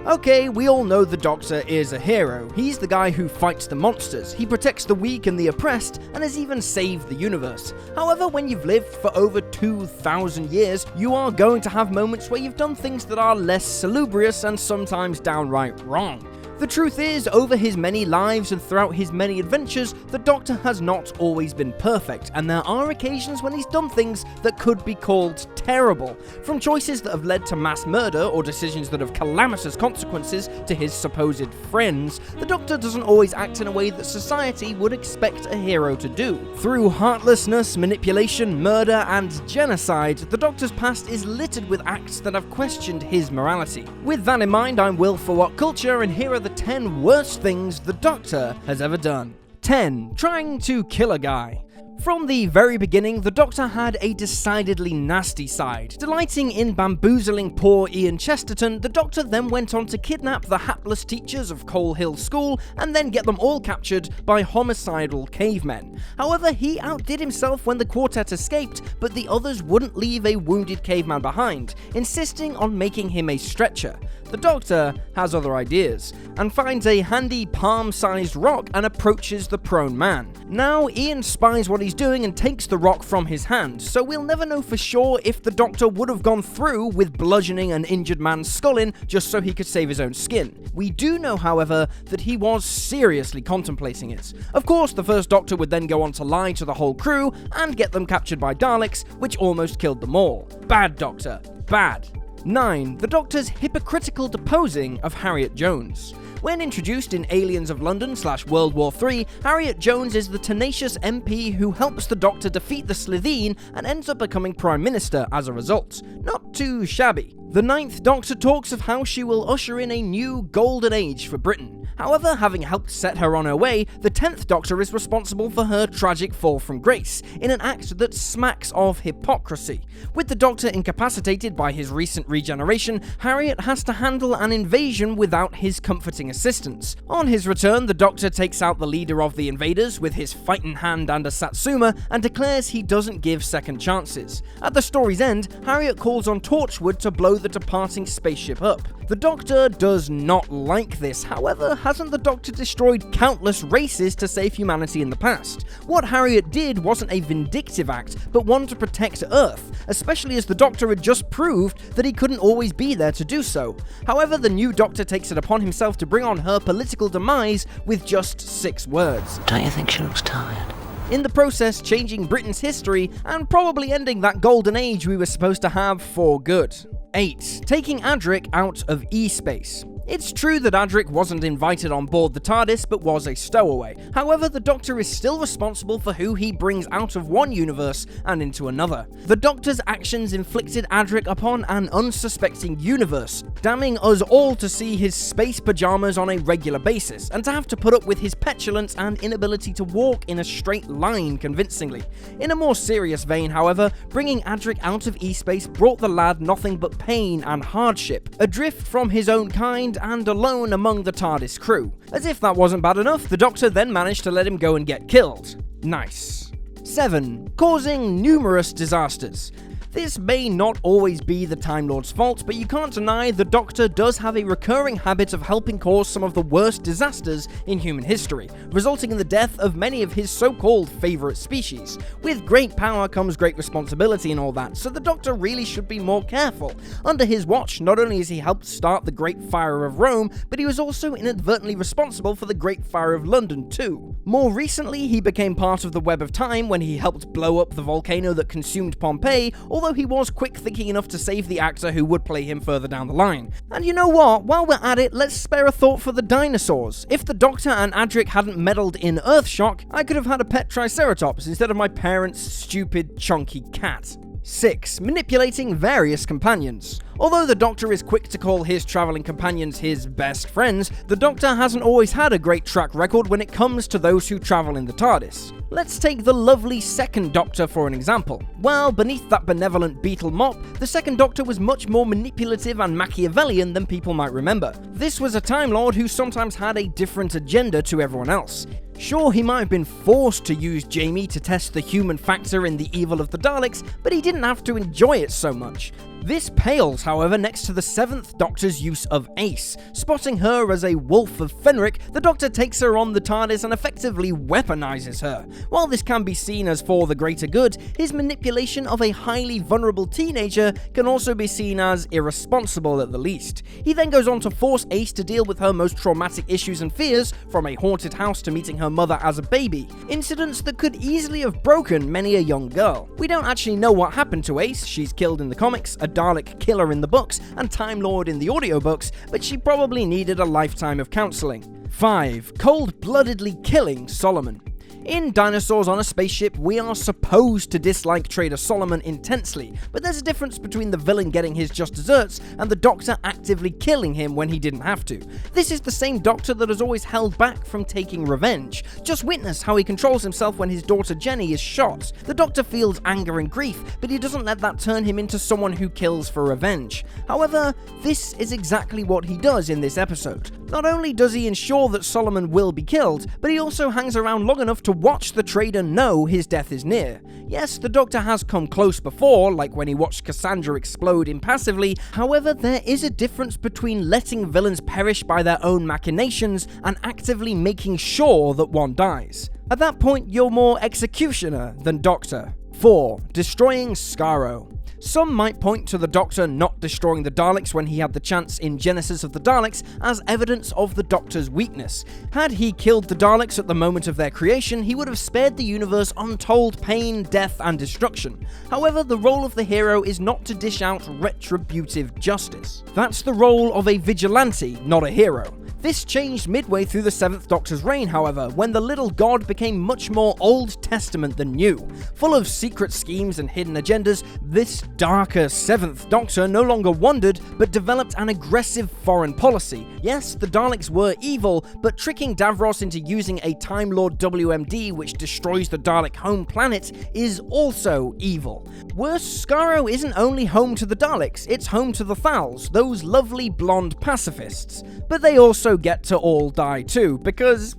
Okay, we all know the Doctor is a hero. He's the guy who fights the monsters, he protects the weak and the oppressed, and has even saved the universe. However, when you've lived for over 2,000 years, you are going to have moments where you've done things that are less salubrious and sometimes downright wrong. The truth is, over his many lives and throughout his many adventures, the Doctor has not always been perfect, and there are occasions when he's done things that could be called terrible. From choices that have led to mass murder or decisions that have calamitous consequences to his supposed friends, the Doctor doesn't always act in a way that society would expect a hero to do. Through heartlessness, manipulation, murder, and genocide, the Doctor's past is littered with acts that have questioned his morality. With that in mind, I'm Will for WhoCulture, and here are the 10 worst things the Doctor has ever done. 10. Trying to kill a guy. From the very beginning, the Doctor had a decidedly nasty side. Delighting in bamboozling poor Ian Chesterton, the Doctor then went on to kidnap the hapless teachers of Coal Hill School and then get them all captured by homicidal cavemen. However, he outdid himself when the quartet escaped, but the others wouldn't leave a wounded caveman behind, insisting on making him a stretcher. The Doctor has other ideas, and finds a handy palm-sized rock and approaches the prone man. Now, Ian spies what he's doing and takes the rock from his hand, so we'll never know for sure if the Doctor would have gone through with bludgeoning an injured man's skull in just so he could save his own skin. We do know, however, that he was seriously contemplating it. Of course, the first Doctor would then go on to lie to the whole crew and get them captured by Daleks, which almost killed them all. Bad Doctor. Bad. 9. The Doctor's hypocritical deposing of Harriet Jones. When introduced in Aliens of London / World War III, Harriet Jones is the tenacious MP who helps the Doctor defeat the Slitheen and ends up becoming Prime Minister as a result. Not too shabby. The 9th Doctor talks of how she will usher in a new golden age for Britain. However, having helped set her on her way, the 10th Doctor is responsible for her tragic fall from grace, in an act that smacks of hypocrisy. With the Doctor incapacitated by his recent regeneration, Harriet has to handle an invasion without his comforting assistance. On his return, the Doctor takes out the leader of the invaders with his fighting hand and a Satsuma, and declares he doesn't give second chances. At the story's end, Harriet calls on Torchwood to blow the departing spaceship up. The Doctor does not like this. However, hasn't the Doctor destroyed countless races to save humanity in the past? What Harriet did wasn't a vindictive act, but one to protect Earth, especially as the Doctor had just proved that he couldn't always be there to do so. However, the new Doctor takes it upon himself to bring on her political demise with just 6 words. Don't you think she looks tired? In the process, changing Britain's history and probably ending that golden age we were supposed to have for good. 8. Taking Adric out of E-space. It's true that Adric wasn't invited on board the TARDIS, but was a stowaway. However, the Doctor is still responsible for who he brings out of one universe and into another. The Doctor's actions inflicted Adric upon an unsuspecting universe, damning us all to see his space pajamas on a regular basis, and to have to put up with his petulance and inability to walk in a straight line convincingly. In a more serious vein, however, bringing Adric out of E-space brought the lad nothing but pain and hardship, adrift from his own kind and alone among the TARDIS crew. As if that wasn't bad enough, the Doctor then managed to let him go and get killed. Nice. 7. Causing numerous disasters. This may not always be the Time Lord's fault, but you can't deny the Doctor does have a recurring habit of helping cause some of the worst disasters in human history, resulting in the death of many of his so-called favourite species. With great power comes great responsibility and all that, so the Doctor really should be more careful. Under his watch, not only has he helped start the Great Fire of Rome, but he was also inadvertently responsible for the Great Fire of London too. More recently, he became part of the Web of Time when he helped blow up the volcano that consumed Pompeii, although he was quick-thinking enough to save the actor who would play him further down the line. And you know what? While we're at it, let's spare a thought for the dinosaurs. If the Doctor and Adric hadn't meddled in Earthshock, I could have had a pet Triceratops instead of my parents' stupid, chunky cat. 6. Manipulating various companions. Although the Doctor is quick to call his travelling companions his best friends, the Doctor hasn't always had a great track record when it comes to those who travel in the TARDIS. Let's take the lovely second Doctor for an example. Well, beneath that benevolent beetle mop, the second Doctor was much more manipulative and Machiavellian than people might remember. This was a Time Lord who sometimes had a different agenda to everyone else. Sure, he might have been forced to use Jamie to test the human factor in the evil of the Daleks, but he didn't have to enjoy it so much. This pales, however, next to the 7th Doctor's use of Ace. Spotting her as a wolf of Fenric, the Doctor takes her on the TARDIS and effectively weaponizes her. While this can be seen as for the greater good, his manipulation of a highly vulnerable teenager can also be seen as irresponsible at the least. He then goes on to force Ace to deal with her most traumatic issues and fears, from a haunted house to meeting her mother as a baby, incidents that could easily have broken many a young girl. We don't actually know what happened to Ace. She's killed in the comics, a Dalek killer in the books, and Time Lord in the audiobooks, but she probably needed a lifetime of counseling. 5. Cold-bloodedly killing Solomon. In Dinosaurs on a Spaceship, we are supposed to dislike Trader Solomon intensely, but there's a difference between the villain getting his just desserts and the Doctor actively killing him when he didn't have to. This is the same Doctor that has always held back from taking revenge. Just witness how he controls himself when his daughter Jenny is shot. The Doctor feels anger and grief, but he doesn't let that turn him into someone who kills for revenge. However, this is exactly what he does in this episode. Not only does he ensure that Solomon will be killed, but he also hangs around long enough to watch the trader know his death is near. Yes, the Doctor has come close before, like when he watched Cassandra explode impassively. However, there is a difference between letting villains perish by their own machinations and actively making sure that one dies. At that point, you're more executioner than Doctor. 4. Destroying Skaro. Some might point to the Doctor not destroying the Daleks when he had the chance in Genesis of the Daleks as evidence of the Doctor's weakness. Had he killed the Daleks at the moment of their creation, he would have spared the universe untold pain, death, and destruction. However, the role of the hero is not to dish out retributive justice. That's the role of a vigilante, not a hero. This changed midway through the 7th Doctor's reign, however, when the little god became much more Old Testament than new. Full of secret schemes and hidden agendas, this darker 7th Doctor no longer wondered, but developed an aggressive foreign policy. Yes, the Daleks were evil, but tricking Davros into using a Time Lord WMD which destroys the Dalek home planet is also evil. Worse, Skaro isn't only home to the Daleks, it's home to the Thals, those lovely blonde pacifists. But they also get to all die too, because,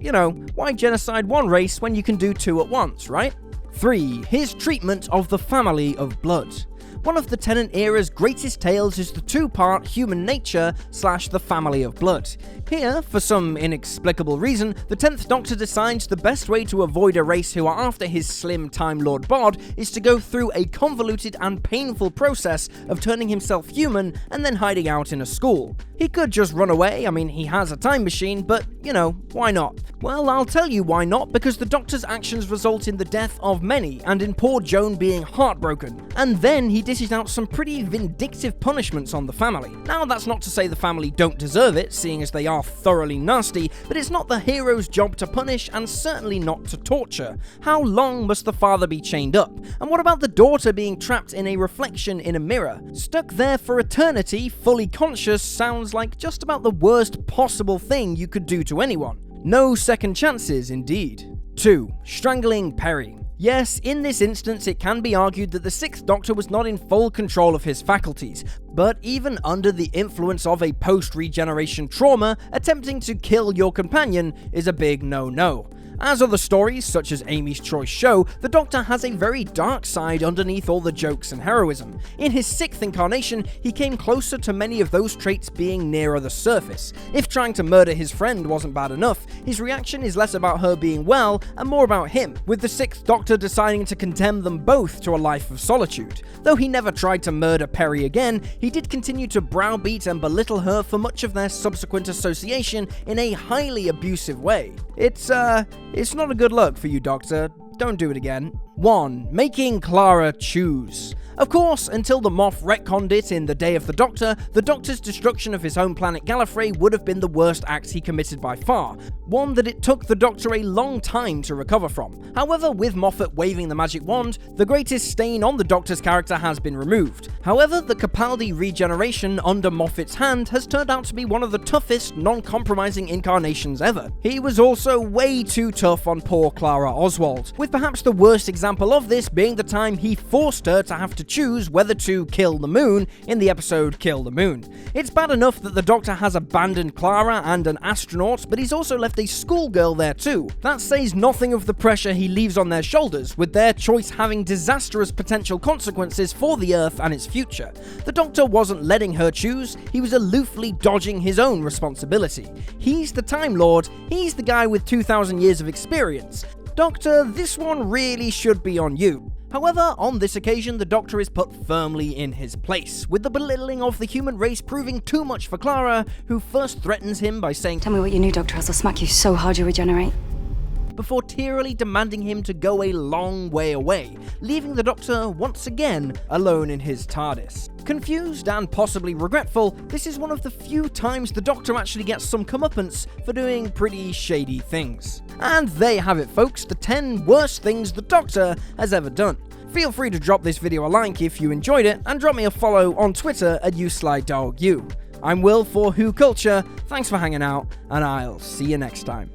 why genocide one race when you can do two at once, right? 3. His treatment of the family of blood. One of the Tennant era's greatest tales is the 2-part Human Nature / The Family of Blood. Here, for some inexplicable reason, the 10th Doctor decides the best way to avoid a race who are after his slim Time Lord bod is to go through a convoluted and painful process of turning himself human and then hiding out in a school. He could just run away, he has a time machine, but, why not? Well, I'll tell you why not, because the Doctor's actions result in the death of many, and in poor Joan being heartbroken. And then he dishes out some pretty vindictive punishments on the family. Now, that's not to say the family don't deserve it, seeing as they are thoroughly nasty, but it's not the hero's job to punish, and certainly not to torture. How long must the father be chained up? And what about the daughter being trapped in a reflection in a mirror? Stuck there for eternity, fully conscious, sounds like just about the worst possible thing you could do to anyone. No second chances, indeed. 2. Strangling Perry. Yes, in this instance it can be argued that the 6th Doctor was not in full control of his faculties, but even under the influence of a post-regeneration trauma, attempting to kill your companion is a big no-no. As other stories, such as Amy's Choice show, the Doctor has a very dark side underneath all the jokes and heroism. In his 6th incarnation, he came closer to many of those traits being nearer the surface. If trying to murder his friend wasn't bad enough, his reaction is less about her being well and more about him, with the 6th Doctor deciding to condemn them both to a life of solitude. Though he never tried to murder Perry again, he did continue to browbeat and belittle her for much of their subsequent association in a highly abusive way. It's not a good look for you, Doctor. Don't do it again. 1. Making Clara choose. Of course, until the Moff retconned it in The Day of the Doctor's destruction of his home planet Gallifrey would have been the worst act he committed by far, one that it took the Doctor a long time to recover from. However, with Moffat waving the magic wand, the greatest stain on the Doctor's character has been removed. However, the Capaldi regeneration under Moffat's hand has turned out to be one of the toughest, non-compromising incarnations ever. He was also way too tough on poor Clara Oswald, with perhaps the worst example example of this being the time he forced her to have to choose whether to kill the moon in the episode Kill the Moon. It's bad enough that the Doctor has abandoned Clara and an astronaut, but he's also left a schoolgirl there too. That says nothing of the pressure he leaves on their shoulders, with their choice having disastrous potential consequences for the Earth and its future. The Doctor wasn't letting her choose, he was aloofly dodging his own responsibility. He's the Time Lord, he's the guy with 2,000 years of experience. Doctor, this one really should be on you. However, on this occasion, the Doctor is put firmly in his place, with the belittling of the human race proving too much for Clara, who first threatens him by saying, "Tell me what you knew, Doctor, else I'll smack you so hard you regenerate," before tearily demanding him to go a long way away, leaving the Doctor once again alone in his TARDIS. Confused and possibly regretful, this is one of the few times the Doctor actually gets some comeuppance for doing pretty shady things. And there you have it, folks, the 10 worst things the Doctor has ever done. Feel free to drop this video a like if you enjoyed it, and drop me a follow on Twitter at YouSlyDogU. I'm Will for WhoCulture, thanks for hanging out, and I'll see you next time.